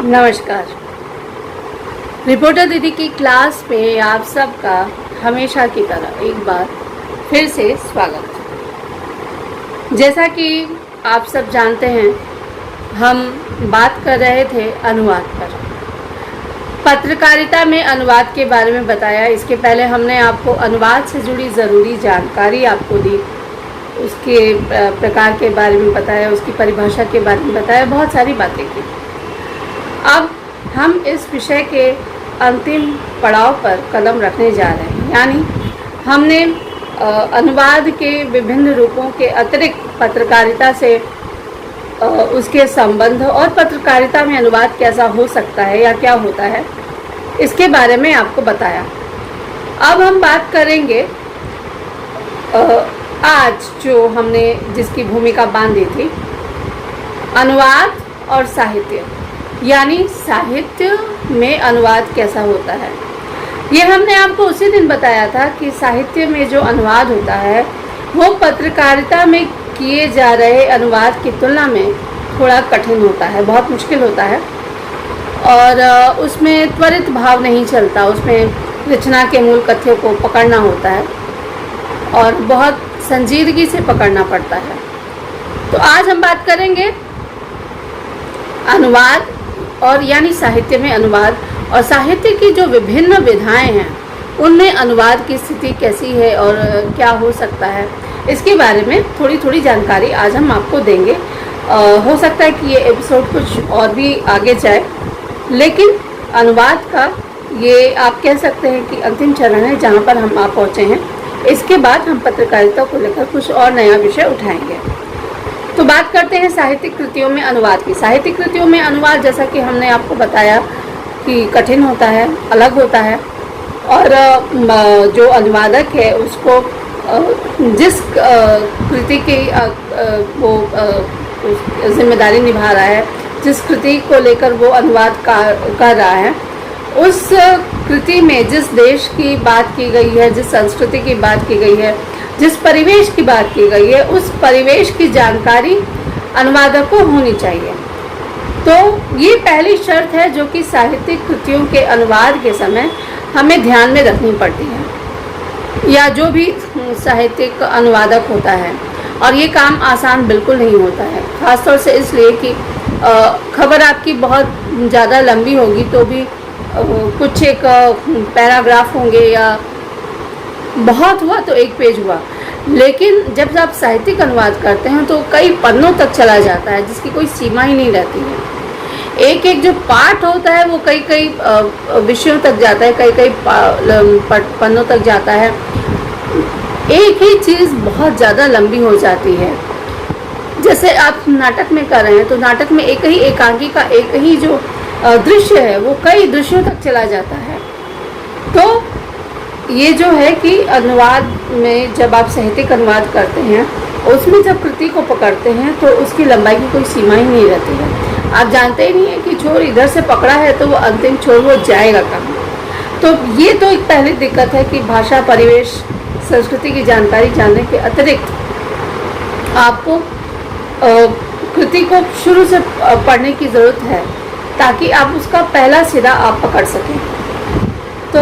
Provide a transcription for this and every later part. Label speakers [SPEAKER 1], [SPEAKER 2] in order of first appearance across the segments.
[SPEAKER 1] नमस्कार। रिपोर्टर दीदी की क्लास में आप सबका हमेशा की तरह एक बार फिर से स्वागत। जैसा कि आप सब जानते हैं, हम बात कर रहे थे अनुवाद पर। पत्रकारिता में अनुवाद के बारे में बताया। इसके पहले हमने आपको अनुवाद से जुड़ी ज़रूरी जानकारी आपको दी, उसके प्रकार के बारे में बताया, उसकी परिभाषा के बारे में बताया, बहुत सारी बातें की। अब हम इस विषय के अंतिम पड़ाव पर कदम रखने जा रहे हैं, यानी हमने अनुवाद के विभिन्न रूपों के अतिरिक्त पत्रकारिता से उसके संबंध और पत्रकारिता में अनुवाद कैसा हो सकता है या क्या होता है, इसके बारे में आपको बताया। अब हम बात करेंगे आज जो हमने जिसकी भूमिका बांधी थी, अनुवाद और साहित्य, यानी साहित्य में अनुवाद कैसा होता है। ये हमने आपको उसी दिन बताया था कि साहित्य में जो अनुवाद होता है वो पत्रकारिता में किए जा रहे अनुवाद की तुलना में थोड़ा कठिन होता है, बहुत मुश्किल होता है, और उसमें त्वरित भाव नहीं चलता, उसमें रचना के मूल तथ्यों को पकड़ना होता है और बहुत संजीदगी से पकड़ना पड़ता है। तो आज हम बात करेंगे अनुवाद और यानी साहित्य में अनुवाद, और साहित्य की जो विभिन्न विधाएं हैं उनमें अनुवाद की स्थिति कैसी है और क्या हो सकता है, इसके बारे में थोड़ी थोड़ी जानकारी आज हम आपको देंगे। हो सकता है कि ये एपिसोड कुछ और भी आगे जाए, लेकिन अनुवाद का ये आप कह सकते हैं कि अंतिम चरण है जहाँ पर हम आप पहुँचे हैं। इसके बाद हम पत्रकारिता को लेकर कुछ और नया विषय उठाएंगे। तो बात करते हैं साहित्यिक कृतियों में अनुवाद की। साहित्यिक कृतियों में अनुवाद, जैसा कि हमने आपको बताया कि कठिन होता है, अलग होता है, और जो अनुवादक है उसको जिस कृति की वो जिम्मेदारी निभा रहा है, जिस कृति को लेकर वो अनुवाद कर रहा है, उस कृति में जिस देश की बात की गई है, जिस संस्कृति की बात की गई है, जिस परिवेश की बात की गई है, उस परिवेश की जानकारी अनुवादक को होनी चाहिए। तो ये पहली शर्त है जो कि साहित्यिक कृतियों के अनुवाद के समय हमें ध्यान में रखनी पड़ती है, या जो भी साहित्यिक अनुवादक होता है। और ये काम आसान बिल्कुल नहीं होता है, ख़ासतौर से इसलिए कि खबर आपकी बहुत ज़्यादा लंबी होगी तो भी कुछ एक पैराग्राफ होंगे, या बहुत हुआ तो एक पेज हुआ, लेकिन जब आप साहित्यिक अनुवाद करते हैं तो कई पन्नों तक चला जाता है, जिसकी कोई सीमा ही नहीं रहती है। एक एक जो पाठ होता है वो कई कई विषयों तक जाता है, कई कई पन्नों तक जाता है। एक ही चीज़ बहुत ज़्यादा लंबी हो जाती है। जैसे आप नाटक में कर रहे हैं तो नाटक में एक ही एकांकी का एक ही जो दृश्य है वो कई दृश्यों तक चला जाता है। तो ये जो है कि अनुवाद में जब आप साहित्यिक अनुवाद करते हैं, उसमें जब कृति को पकड़ते हैं तो उसकी लंबाई की कोई सीमा ही नहीं रहती है। आप जानते ही नहीं है कि छोर इधर से पकड़ा है तो वो अंतिम छोर वो जाएगा कहाँ। तो ये तो एक पहली दिक्कत है कि भाषा, परिवेश, संस्कृति की जानकारी जानने के अतिरिक्त आपको कृति को शुरू से पढ़ने की ज़रूरत है, ताकि आप उसका पहला सिरा आप पकड़ सकें। तो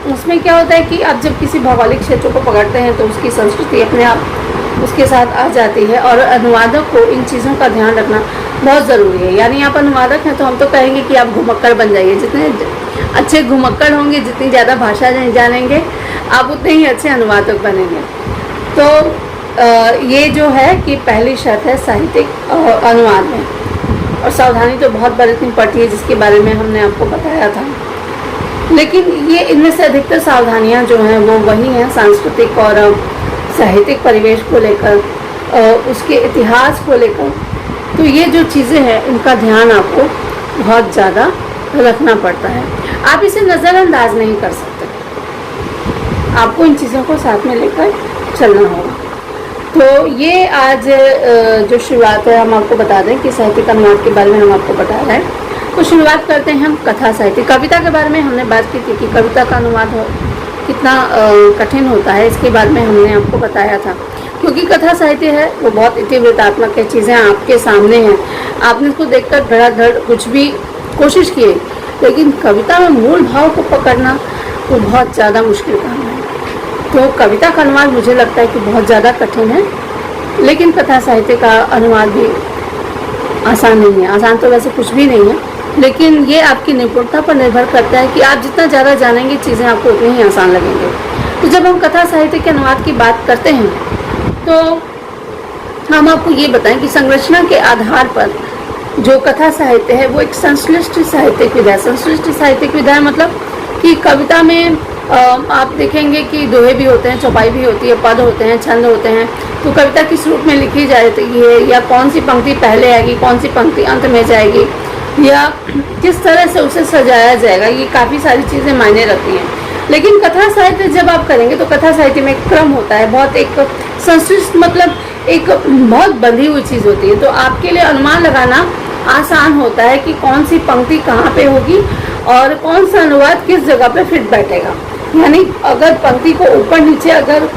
[SPEAKER 1] उसमें क्या होता है कि आप जब किसी भौगोलिक क्षेत्र को पकड़ते हैं तो उसकी संस्कृति अपने आप उसके साथ आ जाती है, और अनुवादक को इन चीज़ों का ध्यान रखना बहुत ज़रूरी है। यानी आप अनुवादक हैं तो हम तो कहेंगे कि आप घुमक्कड़ बन जाइए। जितने अच्छे घुमक्कड़ होंगे, जितनी ज़्यादा भाषा जानेंगे, आप उतने ही अच्छे अनुवादक बनेंगे। तो ये जो है कि पहली शर्त है साहित्यिक अनुवाद में, और सावधानी तो बहुत बरतनी पड़ती है, जिसके बारे में हमने आपको बताया था। लेकिन ये इनमें से अधिकतर सावधानियां जो हैं वो वही हैं सांस्कृतिक और साहित्यिक परिवेश को लेकर, उसके इतिहास को लेकर। तो ये जो चीज़ें हैं इनका ध्यान आपको बहुत ज़्यादा रखना पड़ता है। आप इसे नज़रअंदाज नहीं कर सकते, आपको इन चीज़ों को साथ में लेकर चलना होगा। तो ये आज जो शुरुआत है, हम आपको बता दें कि साहित्यिक अनुवाद के बारे में हम आपको बता रहे हैं। तो शुरुआत करते हैं हम कथा साहित्य। कविता के बारे में हमने बात की थी कि कविता का अनुवाद कितना कठिन होता है, इसके बारे में हमने आपको बताया था। क्योंकि कथा साहित्य है वो बहुत इतिवृत्तात्मक है, चीज़ें आपके सामने हैं, आपने उसको देखकर धड़ाधड़ कुछ भी कोशिश किए, लेकिन कविता में मूल भाव को पकड़ना तो बहुत ज़्यादा मुश्किल काम है। तो कविता का अनुवाद मुझे लगता है कि बहुत ज़्यादा कठिन है, लेकिन कथा साहित्य का अनुवाद भी आसान नहीं है। आसान तो वैसे कुछ भी नहीं है, लेकिन ये आपकी निपुणता पर निर्भर करता है कि आप जितना ज़्यादा जानेंगे चीज़ें आपको उतनी ही आसान लगेंगे। तो जब हम कथा साहित्य के अनुवाद की बात करते हैं तो हम आपको ये बताएं कि संरचना के आधार पर जो कथा साहित्य है वो एक संश्लिष्ट साहित्यिक विधा है। संश्लिष्ट साहित्यिक विधा मतलब कि कविता में आप देखेंगे कि दोहे भी होते हैं, चौपाई भी होती है, पद होते हैं, छंद होते हैं। तो कविता किस रूप में लिखी जाती है, या कौन सी पंक्ति पहले आएगी, कौन सी पंक्ति अंत में जाएगी, या किस तरह से उसे सजाया जाएगा, ये काफ़ी सारी चीज़ें मायने रखती हैं। लेकिन कथा साहित्य जब आप करेंगे तो कथा साहित्य में एक क्रम होता है, बहुत एक संश्लिष्ट मतलब एक बहुत बंधी हुई चीज़ होती है। तो आपके लिए अनुमान लगाना आसान होता है कि कौन सी पंक्ति कहाँ पे होगी और कौन सा अनुवाद किस जगह पे फिट बैठेगा। यानी अगर पंक्ति को ऊपर नीचे अगर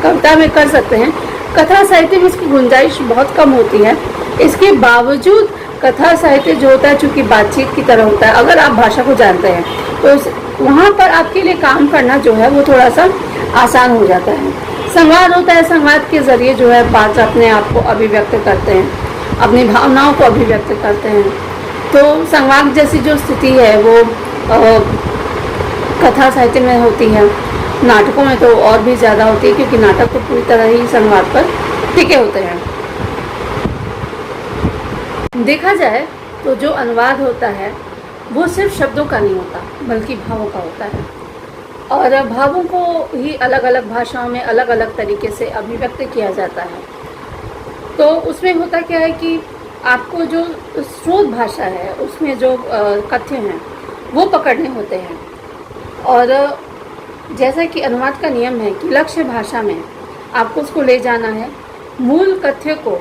[SPEAKER 1] कविता में कर सकते हैं, कथा साहित्य में इसकी गुंजाइश बहुत कम होती है। इसके बावजूद कथा साहित्य जो होता है चूँकि बातचीत की तरह होता है, अगर आप भाषा को जानते हैं तो वहाँ पर आपके लिए काम करना जो है वो थोड़ा सा आसान हो जाता है। संवाद होता है, संवाद के ज़रिए जो है पात्र अपने आप को अभिव्यक्त करते हैं, अपनी भावनाओं को अभिव्यक्त करते हैं। तो संवाद जैसी जो स्थिति है वो कथा साहित्य में होती है। नाटकों में तो और भी ज़्यादा होती है, क्योंकि नाटक तो पूरी तरह ही संवाद पर टिके होते हैं। देखा जाए तो जो अनुवाद होता है वो सिर्फ शब्दों का नहीं होता, बल्कि भावों का होता है। और भावों को ही अलग अलग भाषाओं में अलग अलग तरीके से अभिव्यक्त किया जाता है। तो उसमें होता क्या है कि आपको जो स्रोत भाषा है उसमें जो कथ्य हैं वो पकड़ने होते हैं। और जैसा कि अनुवाद का नियम है कि लक्ष्य भाषा में आपको उसको ले जाना है, मूल कथ्य को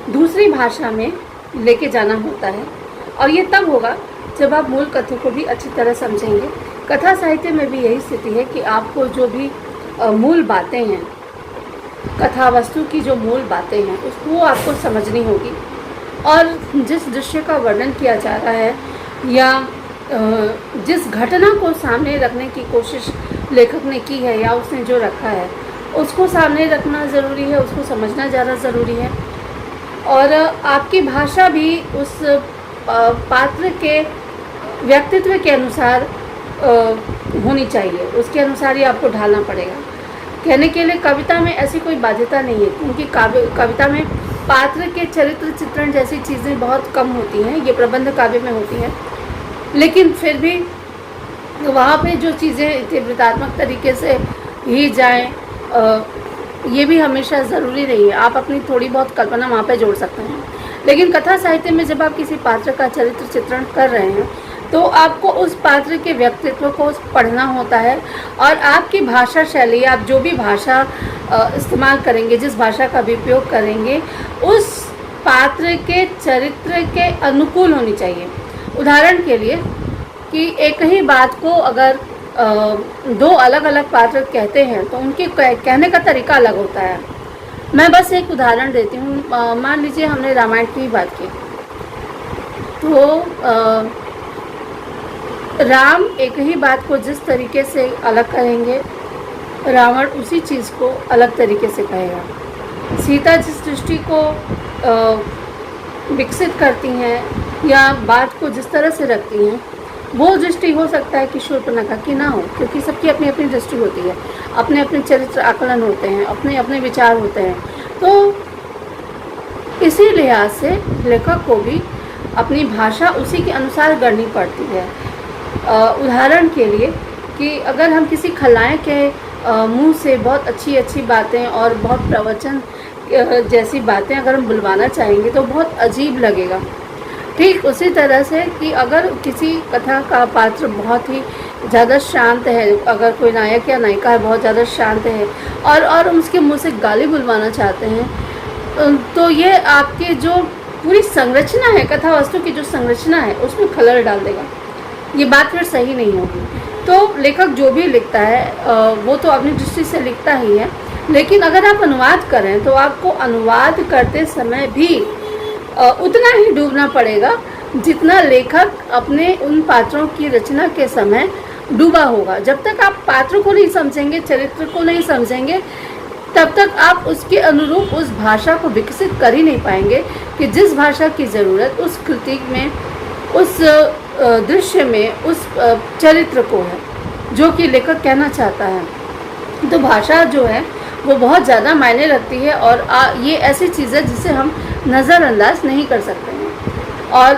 [SPEAKER 1] दूसरी भाषा में लेके जाना होता है। और ये तब होगा जब आप मूल कथ्य को भी अच्छी तरह समझेंगे। कथा साहित्य में भी यही स्थिति है कि आपको जो भी मूल बातें हैं, कथा वस्तु की जो मूल बातें हैं उसको आपको समझनी होगी। और जिस दृश्य का वर्णन किया जा रहा है या जिस घटना को सामने रखने की कोशिश लेखक ने की है या उसने जो रखा है उसको सामने रखना ज़रूरी है, उसको समझना ज़्यादा ज़रूरी है। और आपकी भाषा भी उस पात्र के व्यक्तित्व के अनुसार होनी चाहिए, उसके अनुसार ही आपको ढालना पड़ेगा। कहने के लिए कविता में ऐसी कोई बाध्यता नहीं है, क्योंकि कविता में पात्र के चरित्र चित्रण जैसी चीज़ें बहुत कम होती हैं, ये प्रबंध काव्य में होती हैं। लेकिन फिर भी वहाँ पे जो चीज़ें तीव्रतात्मक तरीके से ही जाएं, ये भी हमेशा ज़रूरी नहीं है। आप अपनी थोड़ी बहुत कल्पना वहाँ पे जोड़ सकते हैं। लेकिन कथा साहित्य में जब आप किसी पात्र का चरित्र चित्रण कर रहे हैं तो आपको उस पात्र के व्यक्तित्व को पढ़ना होता है। और आपकी भाषा शैली, आप जो भी भाषा इस्तेमाल करेंगे, जिस भाषा का भी उपयोग करेंगे, उस पात्र के चरित्र के अनुकूल होनी चाहिए। उदाहरण के लिए कि एक ही बात को अगर दो अलग अलग पात्र कहते हैं तो उनके कहने का तरीका अलग होता है। मैं बस एक उदाहरण देती हूँ। मान लीजिए हमने रामायण की बात की, तो राम एक ही बात को जिस तरीके से अलग कहेंगे, रावण उसी चीज़ को अलग तरीके से कहेगा। सीता जिस दृष्टि को विकसित करती हैं या बात को जिस तरह से रखती हैं, वो दृष्टि हो सकता है कि शूर्पणखा की ना हो, क्योंकि सबकी अपनी अपनी दृष्टि होती है, अपने अपने चरित्र आकलन होते हैं, अपने अपने विचार होते हैं। तो इसी लिहाज से लेखक को भी अपनी भाषा उसी के अनुसार गढ़नी पड़ती है। उदाहरण के लिए कि अगर हम किसी खलनायक के मुंह से बहुत अच्छी अच्छी बातें और बहुत प्रवचन जैसी बातें अगर हम बुलवाना चाहेंगे तो बहुत अजीब लगेगा। ठीक उसी तरह से कि अगर किसी कथा का पात्र बहुत ही ज़्यादा शांत है, अगर कोई नायक या नायिका है बहुत ज़्यादा शांत है और उसके मुंह से गाली बुलवाना चाहते हैं, तो ये आपके जो पूरी संरचना है, कथा वस्तु की जो संरचना है उसमें खलल डाल देगा। ये बात फिर सही नहीं होगी। तो लेखक जो भी लिखता है वो तो अपनी दृष्टि से लिखता ही है, लेकिन अगर आप अनुवाद करें तो आपको अनुवाद करते समय भी उतना ही डूबना पड़ेगा जितना लेखक अपने उन पात्रों की रचना के समय डूबा होगा। जब तक आप पात्र को नहीं समझेंगे, चरित्र को नहीं समझेंगे, तब तक आप उसके अनुरूप उस भाषा को विकसित कर ही नहीं पाएंगे कि जिस भाषा की ज़रूरत उस कृति में, उस दृश्य में, उस चरित्र को है, जो कि लेखक कहना चाहता है। तो भाषा जो है वो बहुत ज़्यादा मायने रखती है और ये ऐसी चीज़ है जिसे हम नज़रअंदाज नहीं कर सकते हैं। और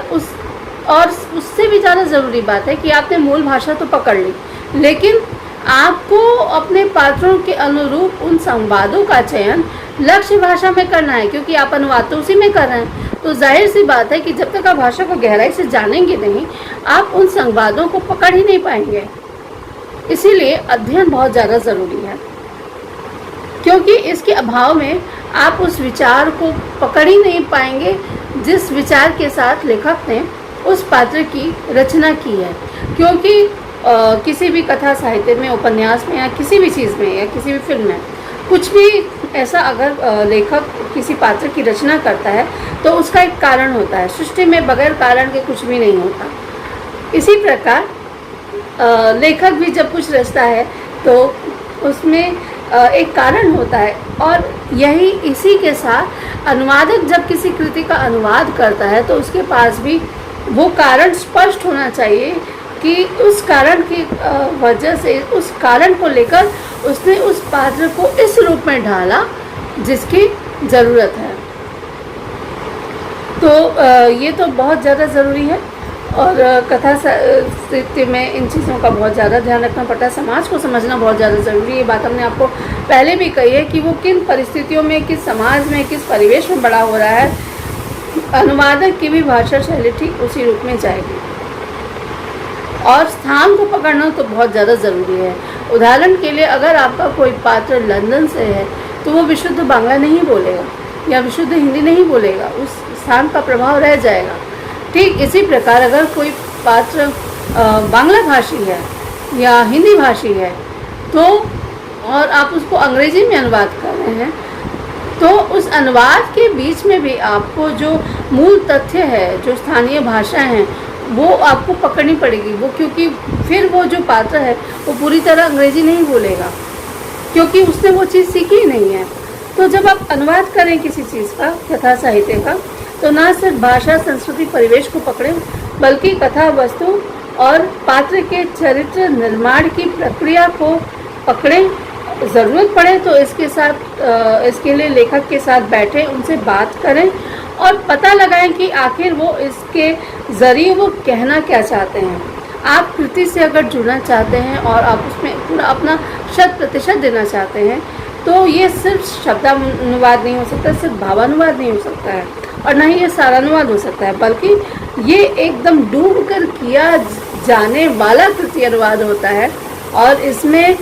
[SPEAKER 1] उससे भी ज़्यादा ज़रूरी बात है कि आपने मूल भाषा तो पकड़ ली, लेकिन आपको अपने पात्रों के अनुरूप उन संवादों का चयन लक्ष्य भाषा में करना है, क्योंकि आप अनुवाद तो उसी में कर रहे हैं। तो जाहिर सी बात है कि जब तक आप भाषा को गहराई से जानेंगे नहीं, आप उन संवादों को पकड़ ही नहीं पाएंगे। इसीलिए अध्ययन बहुत ज़्यादा ज़रूरी है, क्योंकि इसके अभाव में आप उस विचार को पकड़ ही नहीं पाएंगे जिस विचार के साथ लेखक ने उस पात्र की रचना की है। क्योंकि किसी भी कथा साहित्य में, उपन्यास में, या किसी भी चीज़ में, या किसी भी फिल्म में, कुछ भी ऐसा अगर लेखक किसी पात्र की रचना करता है तो उसका एक कारण होता है। सृष्टि में बगैर कारण के कुछ भी नहीं होता। इसी प्रकार लेखक भी जब कुछ रचता है तो उसमें एक कारण होता है, और इसी के साथ अनुवादक जब किसी कृति का अनुवाद करता है तो उसके पास भी वो कारण स्पष्ट होना चाहिए कि उस कारण की वजह से, उस कारण को लेकर उसने उस पात्र को इस रूप में ढाला जिसकी ज़रूरत है। तो ये तो बहुत ज़्यादा ज़रूरी है, और कथा साहित्य में इन चीज़ों का बहुत ज़्यादा ध्यान रखना पड़ता है। समाज को समझना बहुत ज़्यादा ज़रूरी है। ये बात हमने आपको पहले भी कही है कि वो किन परिस्थितियों में, किस समाज में, किस परिवेश में बड़ा हो रहा है, अनुवादक की भी भाषा शैली ठीक उसी रूप में जाएगी। और स्थान को पकड़ना तो बहुत ज़्यादा ज़रूरी है। उदाहरण के लिए, अगर आपका कोई पात्र लंदन से है तो वो विशुद्ध बांग्ला नहीं बोलेगा या विशुद्ध हिंदी नहीं बोलेगा, उस स्थान का प्रभाव रह जाएगा। ठीक इसी प्रकार अगर कोई पात्र बांग्ला भाषी है या हिंदी भाषी है तो, और आप उसको अंग्रेजी में अनुवाद कर रहे हैं, तो उस अनुवाद के बीच में भी आपको जो मूल तथ्य है, जो स्थानीय भाषा है, वो आपको पकड़नी पड़ेगी। वो क्योंकि फिर वो जो पात्र है वो पूरी तरह अंग्रेजी नहीं बोलेगा, क्योंकि उसने वो चीज़ सीखी ही नहीं है। तो जब आप अनुवाद करें किसी चीज़ का, कथा साहित्य का, तो ना सिर्फ भाषा, संस्कृति, परिवेश को पकड़ें, बल्कि कथा वस्तु और पात्र के चरित्र निर्माण की प्रक्रिया को पकड़ें। ज़रूरत पड़े तो इसके लिए लेखक के साथ बैठें, उनसे बात करें और पता लगाएं कि आखिर वो इसके ज़रिए वो कहना क्या चाहते हैं। आप कृति से अगर जुड़ना चाहते हैं और आप उसमें पूरा अपना 100% देना चाहते हैं, तो ये सिर्फ शब्दानुवाद नहीं हो सकता, सिर्फ भावानुवाद नहीं हो सकता है, और ना ही ये सारानुवाद हो सकता है, बल्कि ये एकदम डूब कर किया जाने वाला कृति अनुवाद होता है। और इसमें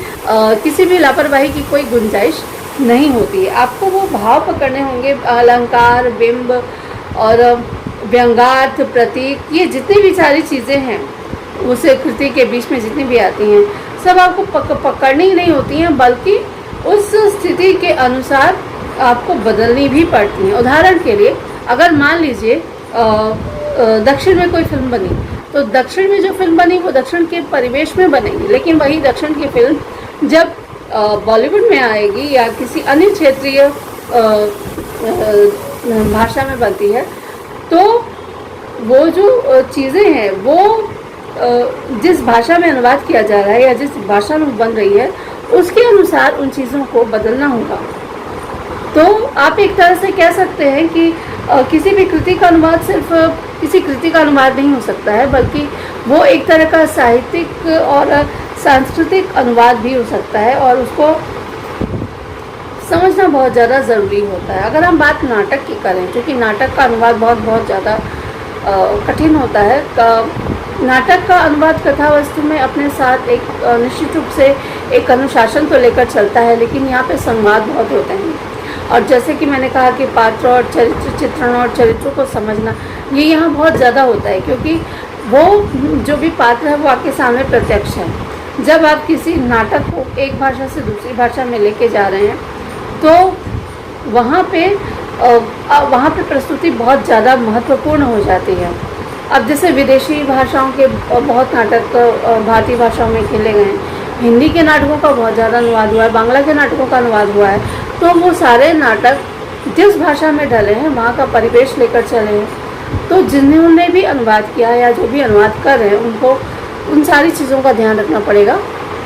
[SPEAKER 1] किसी भी लापरवाही की कोई गुंजाइश नहीं होती है। आपको वो भाव पकड़ने होंगे, अलंकार, बिंब और व्यंग्यार्थ, प्रतीक, ये जितनी भी सारी चीज़ें हैं उस कृति के बीच में जितनी भी आती हैं, सब आपको पकड़नी ही नहीं होती हैं, बल्कि उस स्थिति के अनुसार आपको बदलनी भी पड़ती हैं। उदाहरण के लिए, अगर मान लीजिए दक्षिण में कोई फिल्म बनी, तो दक्षिण में जो फिल्म बनी वो दक्षिण के परिवेश में बनेगी, लेकिन वही दक्षिण की फिल्म जब बॉलीवुड में आएगी या किसी अन्य क्षेत्रीय भाषा में बनती है, तो वो जो चीज़ें हैं वो जिस भाषा में अनुवाद किया जा रहा है या जिस भाषा में बन रही है, उसके अनुसार उन चीज़ों को बदलना होगा। तो आप एक तरह से कह सकते हैं कि किसी भी कृति का अनुवाद सिर्फ किसी कृति का अनुवाद नहीं हो सकता है, बल्कि वो एक तरह का साहित्यिक और सांस्कृतिक अनुवाद भी हो सकता है, और उसको समझना बहुत ज़्यादा ज़रूरी होता है। अगर हम बात नाटक की करें, क्योंकि नाटक का अनुवाद बहुत ज़्यादा कठिन होता है। नाटक का अनुवाद कथा वस्तु में अपने साथ एक निश्चित रूप से एक अनुशासन तो लेकर चलता है, लेकिन यहाँ पे संवाद बहुत होते हैं। और जैसे कि मैंने कहा कि पात्र और चरित्र, चित्रण और चरित्रों को समझना, ये यहाँ बहुत ज़्यादा होता है, क्योंकि वो जो भी पात्र है वो आपके सामने प्रत्यक्ष है। जब आप किसी नाटक को एक भाषा से दूसरी भाषा में लेके जा रहे हैं, तो वहाँ पे प्रस्तुति बहुत ज़्यादा महत्वपूर्ण हो जाती है। अब जैसे विदेशी भाषाओं के बहुत नाटक भारतीय भाषाओं में खेले गए हैं, हिंदी के नाटकों का बहुत ज़्यादा अनुवाद हुआ है, बांग्ला के नाटकों का अनुवाद हुआ है, तो वो सारे नाटक जिस भाषा में ढले हैं वहाँ का परिवेश लेकर चले हैं, तो जिन्होंने भी अनुवाद किया या जो भी अनुवाद कर रहे हैं उनको उन सारी चीज़ों का ध्यान रखना पड़ेगा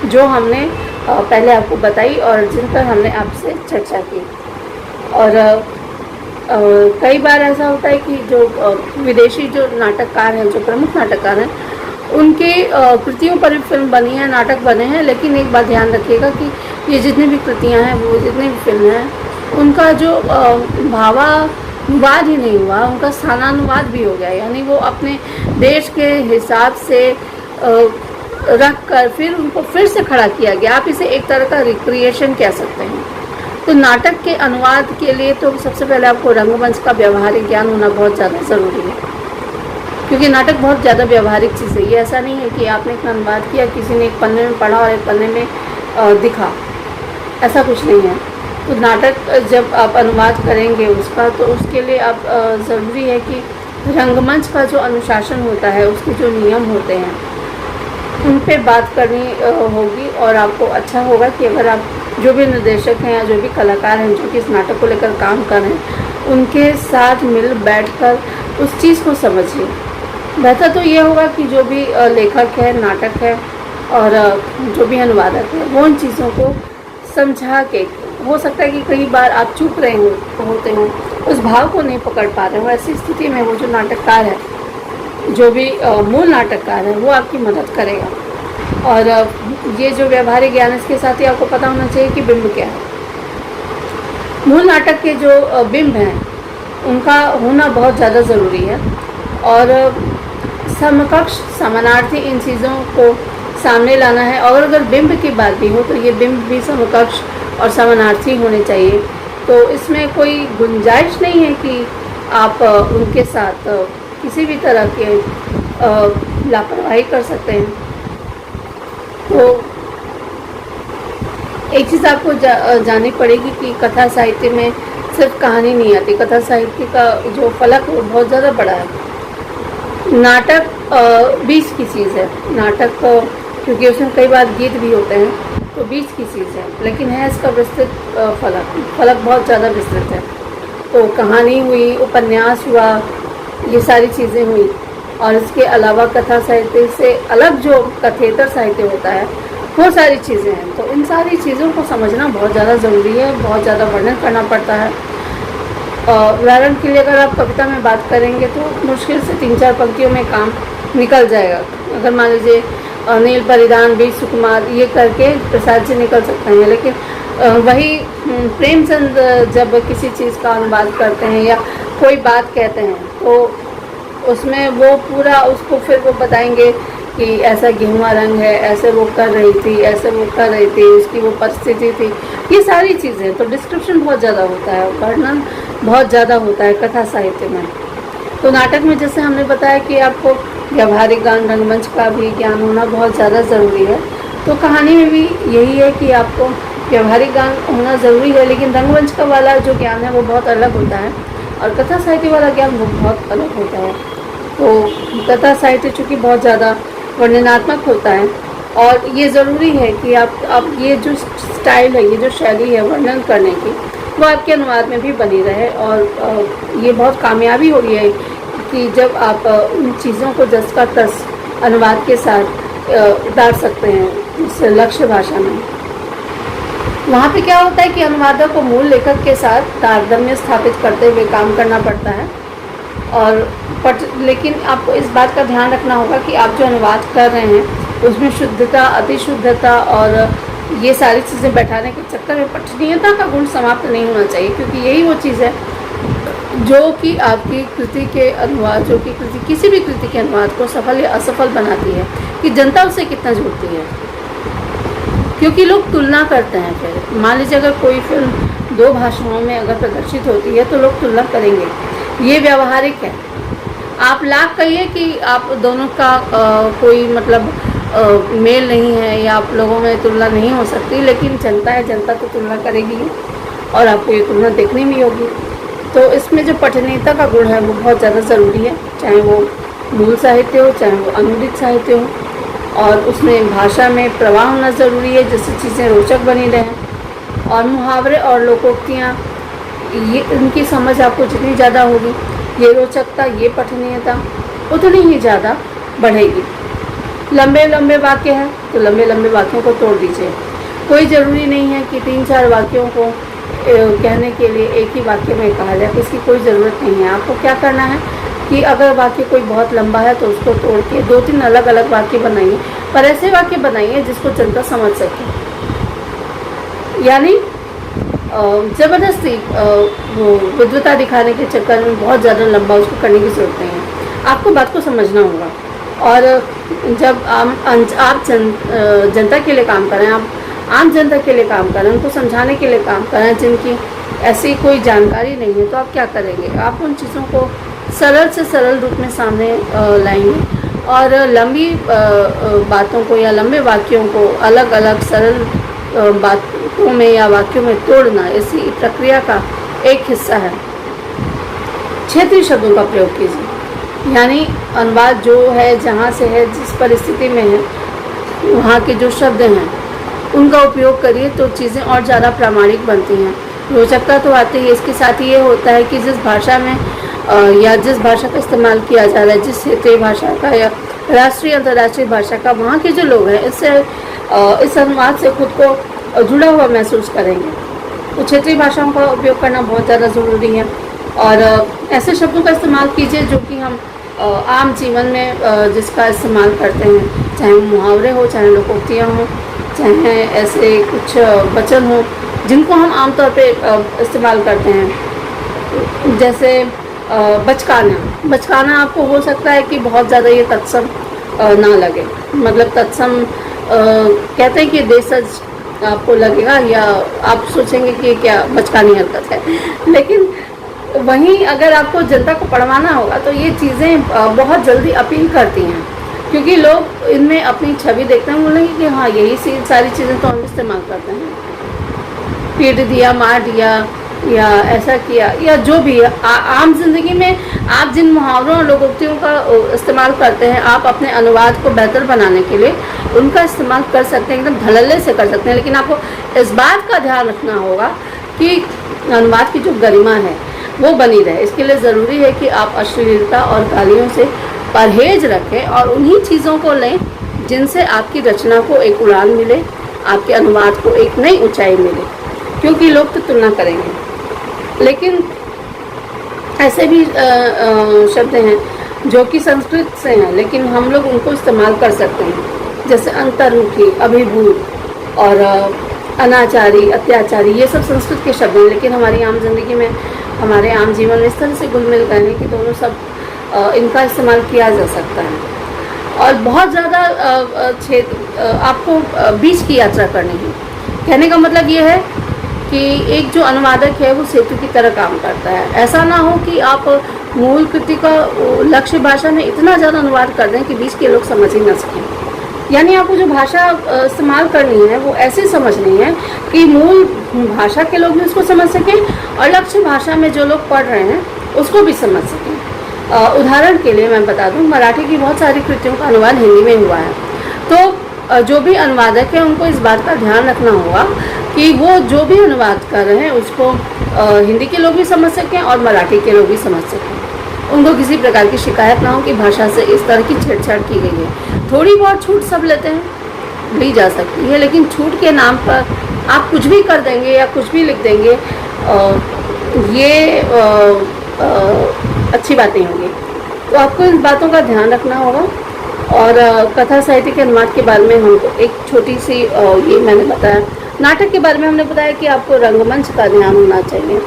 [SPEAKER 1] जो हमने पहले आपको बताई और जिन पर हमने आपसे चर्चा की। और कई बार ऐसा होता है कि जो विदेशी जो नाटककार हैं, जो प्रमुख नाटककार हैं, उनके कृतियों पर भी फिल्म बनी है, नाटक बने हैं, लेकिन एक बात ध्यान रखिएगा कि ये जितनी भी कृतियाँ हैं, वो जितनी भी फिल्म हैं, उनका जो भावानुवाद ही नहीं हुआ, उनका स्थानानुवाद भी हो गया, यानी वो अपने देश के हिसाब से रख कर फिर उनको फिर से खड़ा किया गया। आप इसे एक तरह का रिक्रिएशन कह सकते हैं। तो नाटक के अनुवाद के लिए तो सबसे पहले आपको रंगमंच का व्यवहारिक ज्ञान होना बहुत ज़्यादा ज़रूरी है, क्योंकि नाटक बहुत ज़्यादा व्यवहारिक चीज़ है। ये ऐसा नहीं है कि आपने एक अनुवाद किया, किसी ने एक पन्ने में पढ़ा और एक पन्ने में दिखा, ऐसा कुछ नहीं है। तो नाटक जब आप अनुवाद करेंगे उसका, तो उसके लिए आप ज़रूरी है कि रंगमंच का जो अनुशासन होता है, उसके जो नियम होते हैं, उन पे बात करनी होगी। और आपको अच्छा होगा कि अगर आप जो भी निर्देशक हैं या जो भी कलाकार हैं जो कि इस नाटक को लेकर काम कर रहे हैं, उनके साथ मिल बैठकर उस चीज़ को समझिए। बेहतर तो ये होगा कि जो भी लेखक है, नाटक है और जो भी अनुवादक है, वो उन चीज़ों को समझा के, हो सकता है कि कई बार आप चूक रहे होते हो, उस भाव को नहीं पकड़ पा रहे हो, ऐसी स्थिति में वो जो नाटककार है, जो भी मूल नाटककार है, वो आपकी मदद करेगा। और ये जो व्यवहारिक ज्ञान, इसके साथ ही आपको पता होना चाहिए कि बिंब क्या है। मूल नाटक के जो बिंब हैं, उनका होना बहुत ज़्यादा ज़रूरी है। और समकक्ष, समानार्थी इन चीज़ों को सामने लाना है। और अगर बिंब की बात भी हो तो ये बिंब भी समकक्ष और समानार्थी होने चाहिए। तो इसमें कोई गुंजाइश नहीं है कि आप उनके साथ किसी भी तरह के लापरवाही कर सकते हैं। तो एक चीज़ आपको जाननी पड़ेगी कि कथा साहित्य में सिर्फ कहानी नहीं आती, कथा साहित्य का जो फलक है वो बहुत ज़्यादा बड़ा है। नाटक बीच की चीज़ है, नाटक क्योंकि उसमें कई बार गीत भी होते हैं, तो बीच की चीज़ है, लेकिन है इसका विस्तृत फलक बहुत ज़्यादा विस्तृत है। तो कहानी हुई, उपन्यास हुआ, ये सारी चीज़ें हुई। और इसके अलावा कथा साहित्य से अलग जो कथेतर साहित्य होता है, वो सारी चीज़ें हैं। तो इन सारी चीज़ों को समझना बहुत ज़्यादा ज़रूरी है, बहुत ज़्यादा वर्णन करना पड़ता है। उदाहरण के लिए अगर आप कविता में बात करेंगे तो मुश्किल से 3-4 पंक्तियों में काम निकल जाएगा। अगर मान लीजिए नील परिधान बीच सुकुमार, ये करके प्रसाद जी निकल सकते हैं, लेकिन वही प्रेमचंद जब किसी चीज़ का अनुवाद करते हैं या कोई बात कहते हैं, तो उसमें वो पूरा उसको फिर वो बताएंगे कि ऐसा गेहुआ रंग है, ऐसे वो कर रही थी, ऐसे वो कर रही थी, उसकी वो परिस्थिति थी, ये सारी चीज़ें। तो डिस्क्रिप्शन बहुत ज़्यादा होता है, वर्णन बहुत ज़्यादा होता है कथा साहित्य में। तो नाटक में जैसे हमने बताया कि आपको व्यवहारिक ज्ञान, रंगमंच का भी ज्ञान होना बहुत ज़्यादा ज़रूरी है। तो कहानी में भी यही है कि आपको व्यवहारिक ज्ञान होना ज़रूरी है, लेकिन रंगमंच का वाला जो ज्ञान है वो बहुत अलग होता है और कथा साहित्य वाला ज्ञान वो बहुत अलग होता है। तो कथा साहित्य चूँकि बहुत ज़्यादा वर्णनात्मक होता है और ये ज़रूरी है कि आप ये जो स्टाइल है, ये जो शैली है वर्णन करने की, वो आपके अनुवाद में भी बनी रहे। और ये बहुत कामयाबी हो रही है कि जब आप उन चीज़ों को 10 का 10 अनुवाद के साथ उतार सकते हैं उस लक्ष्य भाषा में। वहाँ पे क्या होता है कि अनुवादक को मूल लेखक के साथ तारतम्य स्थापित करते हुए काम करना पड़ता है। और लेकिन आपको इस बात का ध्यान रखना होगा कि आप जो अनुवाद कर रहे हैं उसमें शुद्धता, अतिशुद्धता और ये सारी चीज़ें बैठाने के चक्कर में पठनीयता का गुण समाप्त नहीं होना चाहिए, क्योंकि यही वो चीज़ है जो कि आपकी कृति के अनुवाद, जो कि कृति किसी भी कृति के अनुवाद को सफल या असफल बनाती है कि जनता उसे कितना जोड़ती है। क्योंकि लोग तुलना करते हैं। फिर मान लीजिए अगर कोई फिल्म 2 भाषाओं में अगर प्रदर्शित होती है तो लोग तुलना करेंगे, ये व्यवहारिक है। आप लाख कहिए कि आप दोनों का कोई मतलब मेल नहीं है या आप लोगों में तुलना नहीं हो सकती, लेकिन जनता है, जनता तो तुलना करेगी और आपको ये तुलना देखनी भी होगी। तो इसमें जो पठनीयता का गुण है वो बहुत ज़्यादा ज़रूरी है, चाहे वो मूल साहित्य हो चाहे वो अनुदित साहित्य हो, और उसमें भाषा में प्रवाह होना ज़रूरी है जिससे चीज़ें रोचक बनी रहें। और मुहावरे और लोकोक्तियाँ, ये उनकी समझ आपको जितनी ज़्यादा होगी, ये रोचकता, ये पठनीयता उतनी ही ज़्यादा बढ़ेगी। लंबे लंबे वाक्य हैं तो लंबे लंबे वाक्यों को तोड़ दीजिए। कोई ज़रूरी नहीं है कि 3-4 वाक्यों को कहने के लिए एक ही वाक्य में कहा जाए, इसकी कोई ज़रूरत नहीं है। आपको क्या करना है कि अगर वाक्य कोई बहुत लंबा है तो उसको तोड़ के 2-3 अलग अलग वाक्य बनाइए, पर ऐसे वाक्य बनाइए जिसको जनता समझ सके। यानी ज़बरदस्ती वो विद्वता दिखाने के चक्कर में बहुत ज़्यादा लंबा उसको करने की ज़रूरत नहीं है। आपको बात को समझना होगा। और जब आप जनता के लिए काम करें, आप आम जनता के लिए काम करें, उनको समझाने के लिए काम करें जिनकी ऐसी कोई जानकारी नहीं है, तो आप क्या करेंगे? आप उन चीज़ों को सरल से सरल रूप में सामने लाएंगे। और लंबी बातों को या लंबे वाक्यों को अलग अलग सरल बातों में या वाक्यों में तोड़ना इसी प्रक्रिया का एक हिस्सा है। क्षेत्रीय शब्दों का प्रयोग कीजिए, यानी अनुवाद जो है जहाँ से है, जिस परिस्थिति में है, वहाँ के जो शब्द हैं उनका उपयोग करिए तो चीज़ें और ज़्यादा प्रामाणिक बनती हैं। रोचकता तो आती है, इसके साथ ही ये होता है कि जिस भाषा में या जिस भाषा का इस्तेमाल किया जा रहा है, जिस क्षेत्रीय भाषा का या राष्ट्रीय अंतर्राष्ट्रीय भाषा का, वहाँ के जो लोग हैं इससे इस अनुवाद से खुद को जुड़ा हुआ महसूस करेंगे। तो क्षेत्रीय भाषाओं का उपयोग करना बहुत ज़्यादा ज़रूरी है। और ऐसे शब्दों का इस्तेमाल कीजिए जो कि हम आम जीवन में जिसका इस्तेमाल करते हैं, चाहे वो मुहावरे हो, चाहे लोकोक्तियाँ हों, चाहे ऐसे कुछ वचन हो जिनको हम आमतौर पे इस्तेमाल करते हैं। जैसे बचकाना आपको हो सकता है कि बहुत ज़्यादा ये तत्सम ना लगे, मतलब तत्सम कहते हैं कि देशज आपको लगेगा या आप सोचेंगे कि क्या बचकानी हरकत है। लेकिन वहीं अगर आपको जनता को पढ़वाना होगा तो ये चीज़ें बहुत जल्दी अपील करती हैं, क्योंकि लोग इनमें अपनी छवि देखते हैं, बोलेंगे कि हाँ यही सारी चीज़ें तो हम इस्तेमाल करते हैं। पीट दिया, मार दिया या ऐसा किया या जो भी आम जिंदगी में आप जिन मुहावरों और लोकोक्तियों का इस्तेमाल करते हैं, आप अपने अनुवाद को बेहतर बनाने के लिए उनका इस्तेमाल कर सकते हैं, एकदम धड़ल्ले से कर सकते हैं। लेकिन आपको इस बात का ध्यान रखना होगा कि अनुवाद की जो गरिमा है वो बनी रहे। इसके लिए ज़रूरी है कि आप अश्लीलता और गालियों से परहेज रखें और उन्हीं चीज़ों को लें जिनसे आपकी रचना को एक उड़ान मिले, आपके अनुवाद को एक नई ऊंचाई मिले, क्योंकि लोग तो तुलना करेंगे। लेकिन ऐसे भी शब्द हैं जो कि संस्कृत से हैं, लेकिन हम लोग उनको इस्तेमाल कर सकते हैं, जैसे अंतर्मुखी, अभिभूत और अनाचारी, अत्याचारी, ये सब संस्कृत के शब्द हैं। लेकिन हमारी आम जिंदगी में, हमारे आम जीवन में इस तरह से घुल मिल गए हैं कि दोनों सब इनका इस्तेमाल किया जा सकता है। और बहुत ज़्यादा आपको बीच की यात्रा करनी है। कहने का मतलब ये है कि एक जो अनुवादक है वो सेतु की तरह काम करता है। ऐसा ना हो कि आप मूल कृति का लक्ष्य भाषा में इतना ज़्यादा अनुवाद कर दें कि बीच के लोग समझ ही ना सकें। यानी आपको जो भाषा इस्तेमाल करनी है वो ऐसी समझनी है कि मूल भाषा के लोग भी उसको समझ सकें और लक्ष्य भाषा में जो लोग पढ़ रहे हैं उसको भी समझ सकें। उदाहरण के लिए मैं बता दूं, मराठी की बहुत सारी कृतियों का अनुवाद हिंदी में हुआ है। तो जो भी अनुवादक है उनको इस बात का ध्यान रखना होगा कि वो जो भी अनुवाद कर रहे हैं उसको हिंदी के लोग भी समझ सकें और मराठी के लोग भी समझ सकें। उनको किसी प्रकार की शिकायत ना हो कि भाषा से इस तरह की छेड़छाड़ की गई है। थोड़ी बहुत छूट सब लेते हैं, ली जा सकती है, लेकिन छूट के नाम पर आप कुछ भी कर देंगे या कुछ भी लिख देंगे, ये अच्छी बात नहीं होगी। तो आपको इन बातों का ध्यान रखना होगा। और कथा साहित्य के अनुवाद के बारे में हमको एक छोटी सी ये मैंने बताया। नाटक के बारे में हमने बताया कि आपको रंगमंच का ध्यान होना चाहिए।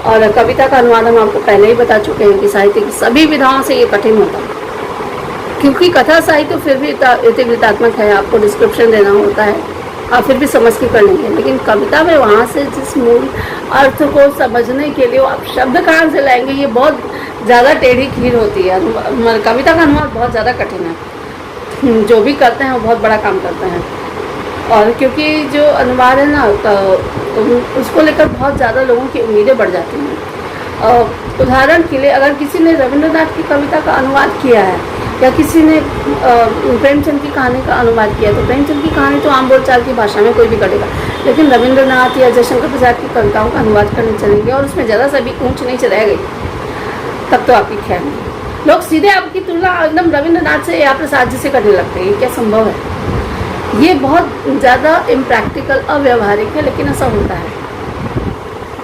[SPEAKER 1] और कविता का अनुवाद हम आपको पहले ही बता चुके हैं कि साहित्य की सभी विधाओं से ये कठिन होता है, क्योंकि कथा साहित्य फिर भी इतिवृत्तात्मक है, आपको डिस्क्रिप्शन देना होता है, आप फिर भी समझ के कर लेंगे। लेकिन कविता में वहाँ से जिस मूल अर्थ को समझने के लिए आप शब्द कहाँ से लाएंगे, ये बहुत ज़्यादा टेढ़ी खीर होती है। कविता का अनुवाद बहुत ज़्यादा कठिन है, जो भी करते हैं वो बहुत बड़ा काम करते हैं। और क्योंकि जो अनुवाद है ना, उसको लेकर बहुत ज़्यादा लोगों की उम्मीदें बढ़ जाती हैं। उदाहरण के लिए अगर किसी ने रविंद्रनाथ की कविता का अनुवाद किया है या किसी ने प्रेमचंद की कहानी का अनुवाद किया, तो प्रेमचंद की कहानी तो आम बोलचाल की भाषा में कोई भी करेगा, लेकिन रविंद्रनाथ या जयशंकर प्रसाद की कविताओं का अनुवाद करने चलेंगे और उसमें ज़रा सा भी ऊंच नीच रह गई, तब तो आपकी खैर नहीं। लोग सीधे आपकी तुलना एकदम रविंद्रनाथ से या प्रसाद जी से करने लगते हैं। क्या संभव है? ये बहुत ज़्यादा इम्प्रैक्टिकल, अव्यवहारिक है, लेकिन ऐसा होता है।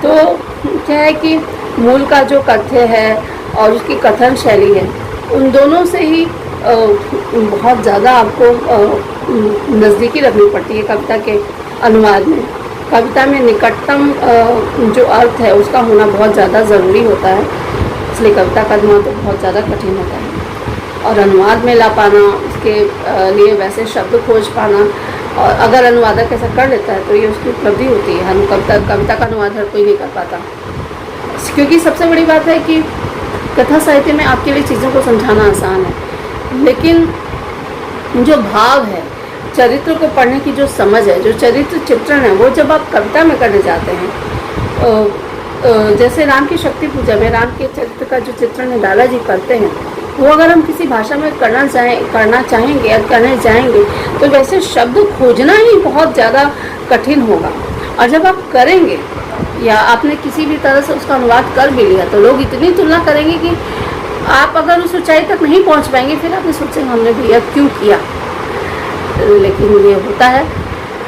[SPEAKER 1] तो क्या है कि मूल का जो कथ्य है और उसकी कथन शैली है, उन दोनों से ही बहुत ज़्यादा आपको नज़दीकी रखनी पड़ती है कविता के अनुवाद में। कविता में निकटतम जो अर्थ है उसका होना बहुत ज़्यादा ज़रूरी होता है, इसलिए कविता का अनुवाद तो बहुत ज़्यादा कठिन होता है। और अनुवाद में ला पाना, उसके लिए वैसे शब्द खोज पाना, और अगर अनुवादक ऐसा कर लेता है तो ये उसकी उपलब्धि होती है। हम कविता का अनुवाद हर कोई नहीं कर पाता, क्योंकि सबसे बड़ी बात है कि कथा साहित्य में आपके लिए चीज़ों को समझाना आसान है, लेकिन जो भाव है, चरित्र को पढ़ने की जो समझ है, जो चरित्र चित्रण है, वो जब आप कविता में करने जाते हैं, जैसे राम की शक्ति पूजा में राम के चरित्र का जो चित्रण निराला जी करते हैं, वो अगर हम किसी भाषा में करना चाहेंगे या करने जाएंगे तो वैसे शब्द खोजना ही बहुत ज़्यादा कठिन होगा। और जब आप करेंगे या आपने किसी भी तरह से उसका अनुवाद कर भी लिया तो लोग इतनी तुलना करेंगे कि आप अगर उस ऊंचाई तक नहीं पहुंच पाएंगे, फिर आपने सोचेंगे हमने भैया क्यों किया। लेकिन ये होता है।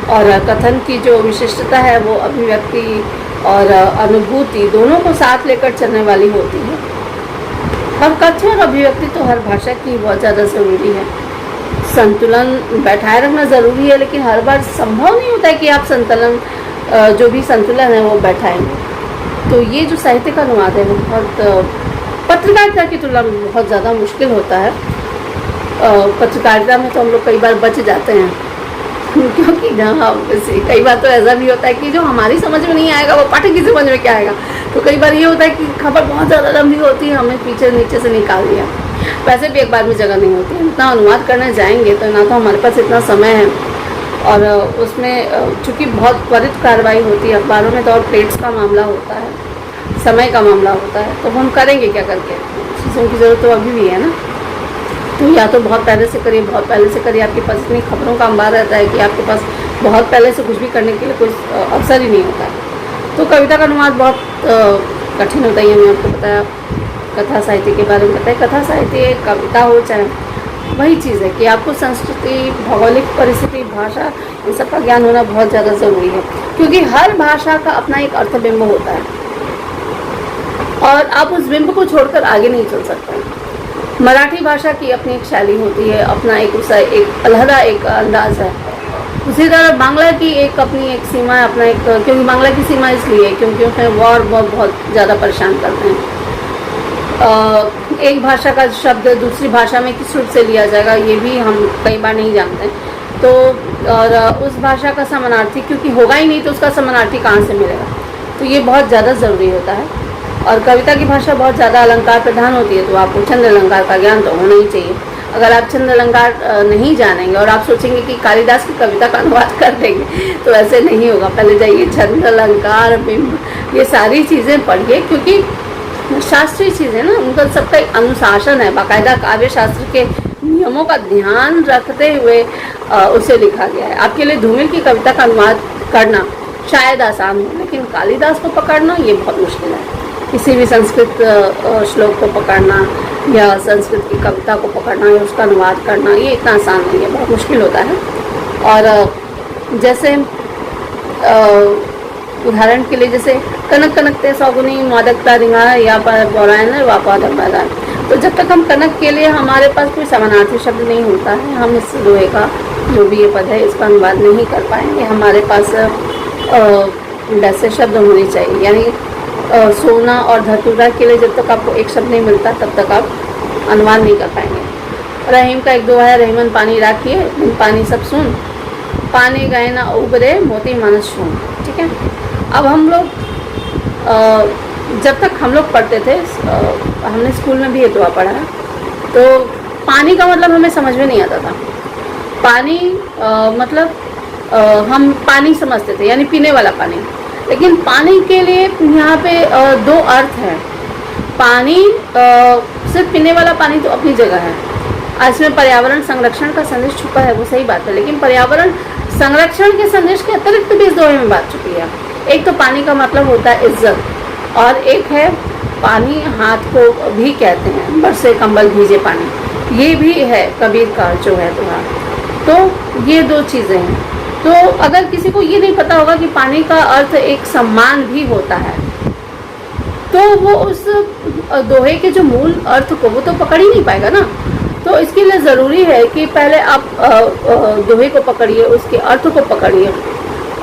[SPEAKER 1] और कथन की जो विशिष्टता है वो अभिव्यक्ति और अनुभूति दोनों को साथ लेकर चलने वाली होती है। और कथन और अभिव्यक्ति तो हर भाषा की बहुत ज़्यादा ज़रूरी है। संतुलन बैठाए रखना ज़रूरी है, लेकिन हर बार संभव नहीं होता है कि आप संतुलन, जो भी संतुलन है वो बैठाएंगे। तो ये जो साहित्य का अनुवाद है वो बहुत पत्रकारिता की तुलना में बहुत ज़्यादा मुश्किल होता है। पत्रकारिता में तो हम लोग कई बार बच जाते हैं, क्योंकि कई बार तो ऐसा भी होता है कि जो हमारी समझ में नहीं आएगा वो पाठक की समझ में क्या आएगा। तो कई बार ये होता है कि खबर बहुत ज़्यादा लंबी होती है, हमने पीछे नीचे से निकाल दिया। वैसे भी एक बार में जगह नहीं होती है, इतना अनुवाद करने जाएंगे तो ना तो हमारे पास इतना समय है, और उसमें चूँकि बहुत त्वरित कार्रवाई होती है, अखबारों में तो और प्लेट्स का मामला होता है, समय का मामला होता है, तो हम करेंगे क्या करके। चीज़ों की ज़रूरत तो अभी भी है ना, तो या तो बहुत पहले से करिए, बहुत पहले से करिए। आपके पास इतनी खबरों का अंबार रहता है कि आपके पास बहुत पहले से कुछ भी करने के लिए कोई अवसर ही नहीं होता है। तो कविता का अनुवाद बहुत कठिन होता है। मैंने आपको बताया कथा साहित्य के बारे में बताया। कथा साहित्य कविता हो चाहे, वही चीज़ है कि आपको संस्कृति, भौगोलिक परिस्थिति, भाषा, इन सब का ज्ञान होना बहुत ज़्यादा ज़रूरी है, क्योंकि हर भाषा का अपना एक अर्थबिंब होता है और आप उस बिंब को छोड़कर आगे नहीं चल सकते। मराठी भाषा की अपनी एक शैली होती है, अपना एक अलहदा एक अंदाज है। उसी तरह बांग्ला की एक अपनी एक सीमा है, अपना एक, क्योंकि बांग्ला की सीमा इसलिए क्योंकि उसमें वॉर बहुत ज़्यादा परेशान करते हैं। एक भाषा का शब्द दूसरी भाषा में किस रूप से लिया जाएगा ये भी हम कई बार नहीं जानते। तो और उस भाषा का समानार्थी क्योंकि होगा ही नहीं तो उसका समानार्थी कहाँ से मिलेगा, तो ये बहुत ज़्यादा ज़रूरी होता है। और कविता की भाषा बहुत ज़्यादा अलंकार प्रधान होती है, तो आपको छंद अलंकार का ज्ञान तो होना ही चाहिए। अगर आप छंद अलंकार नहीं जानेंगे और आप सोचेंगे कि कालिदास की कविता का अनुवाद कर देंगे तो ऐसे नहीं होगा। पहले जाइए छंद अलंकार, बिंब, ये सारी चीज़ें पढ़िए, क्योंकि शास्त्रीय चीज़ें ना, उनका सबका एक अनुशासन है, बाकायदा काव्य शास्त्र के नियमों का ध्यान रखते हुए उसे लिखा गया है। आपके लिए धूमिल की कविता का अनुवाद करना शायद आसान हो, लेकिन कालिदास को पकड़ना ये बहुत मुश्किल है। किसी भी संस्कृत श्लोक को पकड़ना या संस्कृत की कविता को पकड़ना या उसका अनुवाद करना ये इतना आसान नहीं है, बहुत मुश्किल होता है। और जैसे उदाहरण के लिए जैसे कनक कनकते सौगुनी मादकता रिंगा या पौरायण वापादक मैदान, तो जब तक हम कनक के लिए हमारे पास कोई समानार्थी शब्द नहीं होता है, हम इस लोहे का जो भी ये पद है इसका अनुवाद नहीं कर पाएंगे। हमारे पास वैसे शब्द होने चाहिए, यानी सोना और धतूरा के लिए जब तक आपको एक शब्द नहीं मिलता तब तक आप अनुवाद नहीं कर पाएंगे। रहीम का एक दोहा है, रहीमन पानी राखिए पानी सब सुन, पानी गए ना उबरे मोती मानस सुन। ठीक है, अब हम लोग जब तक हम लोग पढ़ते थे, हमने स्कूल में भी ये दुआ पढ़ा है, तो पानी का मतलब हमें समझ में नहीं आता था। पानी मतलब हम पानी समझते थे, यानी पीने वाला पानी। लेकिन पानी के लिए यहाँ पे दो अर्थ हैं। पानी सिर्फ पीने वाला पानी तो अपनी जगह है, इसमें पर्यावरण संरक्षण का संदेश छुपा है, वो सही बात है, लेकिन पर्यावरण संरक्षण के संदेश के अतिरिक्त भी इस दोहे में बात छुपी है। एक तो पानी का मतलब होता है इज्जत, और एक है पानी हाथ को भी कहते हैं, बरसे कंबल भीजे पानी, ये भी है कबीर का जो है दोहा। तो ये दो चीज़ें हैं। तो अगर किसी को ये नहीं पता होगा कि पानी का अर्थ एक सम्मान भी होता है, तो वो उस दोहे के जो मूल अर्थ को वो तो पकड़ ही नहीं पाएगा ना। तो इसके लिए ज़रूरी है कि पहले आप दोहे को पकड़िए, उसके अर्थ को पकड़िए,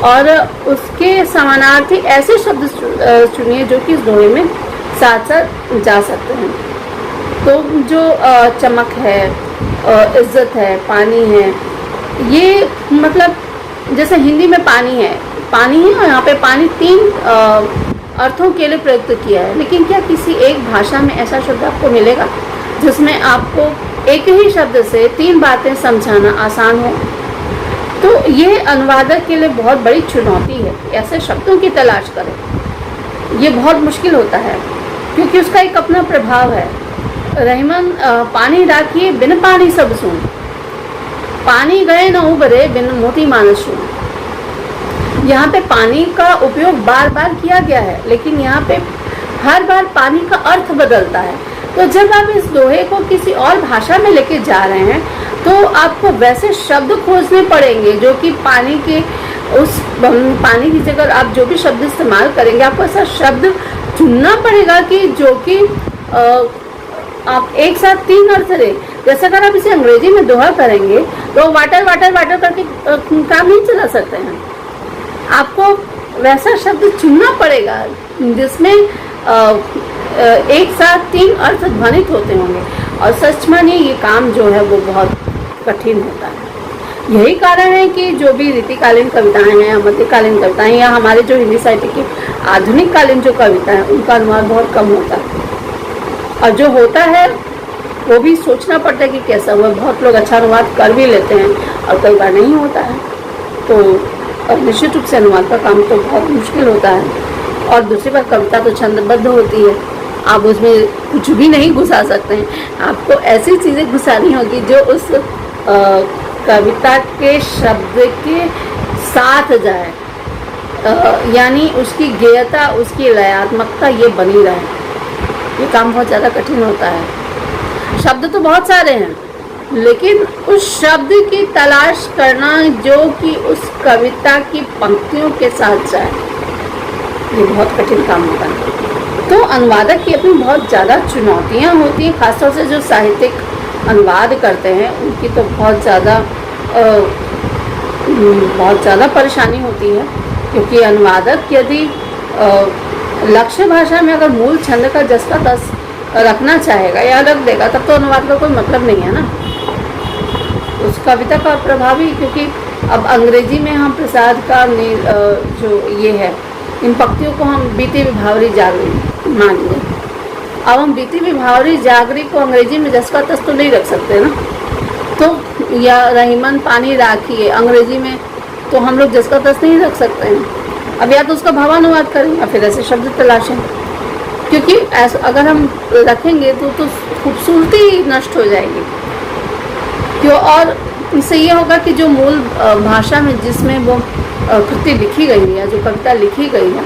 [SPEAKER 1] और उसके समानार्थी ऐसे शब्द चुनिए जो कि इस दोहे में साथ साथ जा सकते हैं। तो जो चमक है, इज्जत है, पानी है, ये मतलब जैसे हिंदी में पानी है और यहाँ पे पानी 3 अर्थों के लिए प्रयुक्त किया है, लेकिन क्या किसी एक भाषा में ऐसा शब्द आपको मिलेगा जिसमें आपको एक ही शब्द से 3 बातें समझाना आसान हो? तो ये अनुवादक के लिए बहुत बड़ी चुनौती है, ऐसे शब्दों की तलाश करें। ये बहुत मुश्किल होता है क्योंकि उसका एक अपना प्रभाव है। रहीमन पानी राखिए बिन पानी सब सुन, पानी गए न उबरे बिन मोती मानस सुन। यहाँ पे पानी का उपयोग बार बार किया गया है, लेकिन यहाँ पे हर बार पानी का अर्थ बदलता है। तो जब आप इस दोहे को किसी और भाषा में लेके जा रहे हैं तो आपको वैसे शब्द खोजने पड़ेंगे जो कि पानी के उस पानी की जगह आप जो भी शब्द इस्तेमाल करेंगे, आपको ऐसा शब्द चुनना पड़ेगा कि जो कि आप एक साथ 3 अर्थ रहे। जैसे अगर आप इसे अंग्रेजी में दोहा करेंगे तो वाटर वाटर वाटर करके काम नहीं चला सकते हैं। आपको वैसा शब्द चुनना पड़ेगा जिसमें एक साथ 3 अर्थ ध्वनित होते होंगे, और सच मानिए ये काम जो है वो बहुत कठिन होता है। यही कारण है कि जो भी रीतिकालीन कविताएं हैं, मध्यकालीन कविताएं, या हमारे जो हिंदी साहित्य की आधुनिक कालीन जो कविता है उनका अनुवाद बहुत कम होता है, और जो होता है वो भी सोचना पड़ता है कि कैसा हुआ। बहुत लोग अच्छा अनुवाद कर भी लेते हैं और कई बार नहीं होता है, तो निश्चित रूप से अनुवाद का काम तो बहुत मुश्किल होता है। और दूसरी बात, कविता तो छंदबद्ध होती है, आप उसमें कुछ भी नहीं घुसा सकते हैं। आपको ऐसी चीज़ें घुसानी होगी जो उस कविता के शब्द के साथ जाए, यानी उसकी गेयता, उसकी लयात्मकता ये बनी रहे। ये काम बहुत ज़्यादा कठिन होता है। शब्द तो बहुत सारे हैं, लेकिन उस शब्द की तलाश करना जो कि उस कविता की पंक्तियों के साथ जाए, ये बहुत कठिन काम होता है। तो अनुवादक की अपनी बहुत ज़्यादा चुनौतियाँ होती हैं, खासतौर से जो साहित्यिक अनुवाद करते हैं उनकी तो बहुत ज़्यादा परेशानी होती है, क्योंकि अनुवादक यदि लक्ष्य भाषा में अगर मूल छंद का जस का तस रखना चाहेगा या रख देगा, तब तो अनुवाद का कोई मतलब नहीं है ना उस कविता का प्रभावी। क्योंकि अब अंग्रेजी में हम प्रसाद का जो ये है, इन पंक्तियों को हम बीती विभावरी जागरी मान लें। अब हम बीती विभावरी जागरी को अंग्रेजी में जस का तस तो नहीं रख सकते ना, तो या रहीमन पानी राखिए अंग्रेजी में तो हम लोग जस का तस नहीं रख सकते हैं। अब या तो उसका भावानुवाद करें या फिर ऐसे शब्द तलाशें, क्योंकि ऐसा अगर हम रखेंगे तो खूबसूरती नष्ट हो जाएगी। क्यों? और इससे ये होगा कि जो मूल भाषा में जिसमें वो कृति लिखी गई है या जो कविता लिखी गई है,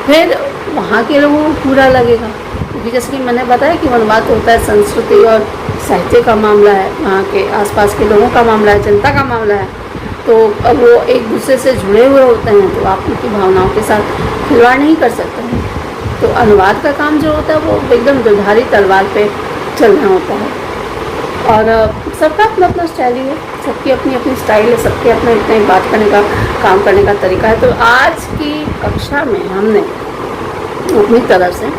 [SPEAKER 1] फिर वहाँ के लोगों को पूरा लगेगा। क्योंकि जैसे कि मैंने बताया कि अनुवाद होता है संस्कृति और साहित्य का मामला है, वहाँ के आसपास के लोगों का मामला है, जनता का मामला है। तो अब वो एक दूसरे से जुड़े हुए होते हैं, तो आप उनकी भावनाओं के साथ खिलवाड़ नहीं कर सकते हैं। तो अनुवाद का काम जो होता है वो एकदम दुधारी तलवार पे चलना होता है। और सबका अपना अपना स्टाइल ही है, सबकी अपनी अपनी स्टाइल है, सबके अपने इतने बात करने का, काम करने का तरीका है। तो आज की कक्षा में हमने अपनी तरफ से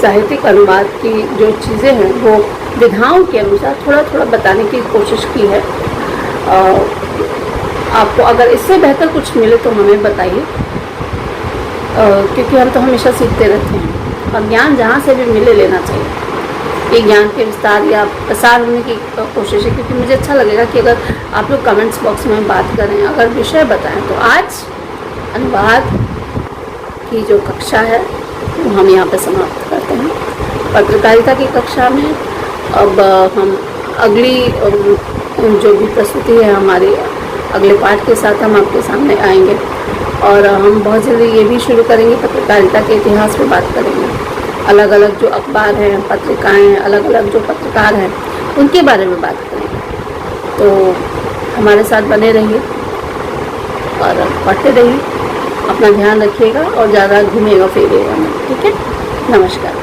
[SPEAKER 1] साहित्यिक अनुवाद की जो चीज़ें हैं वो विधाओं के अनुसार थोड़ा थोड़ा बताने की कोशिश की है। आपको अगर इससे बेहतर कुछ मिले तो हमें बताइए, क्योंकि हम तो हमेशा सीखते रहते हैं और ज्ञान जहाँ से भी मिले लेना चाहिए। ये ज्ञान के विस्तार या प्रसार होने की कोशिश है, क्योंकि मुझे अच्छा लगेगा कि अगर आप लोग कमेंट्स बॉक्स में बात करें, अगर विषय बताएं। तो आज अनुवाद की जो कक्षा है वो हम यहाँ पे समाप्त करते हैं। पत्रकारिता की कक्षा में अब हम अगली जो भी प्रस्तुति है हमारी अगले पाठ के साथ हम आपके सामने आएंगे और हम बहुत जल्दी ये भी शुरू करेंगे, पत्रकारिता के इतिहास पे बात करेंगे। अलग अलग जो अखबार हैं, पत्रिकाएं हैं, अलग अलग जो पत्रकार हैं उनके बारे में बात करेंगे। तो हमारे साथ बने रहिए और पढ़ते रहिए, अपना ध्यान रखिएगा और ज़्यादा घूमिएगा फिरिएगा नहीं, ठीक है। नमस्कार।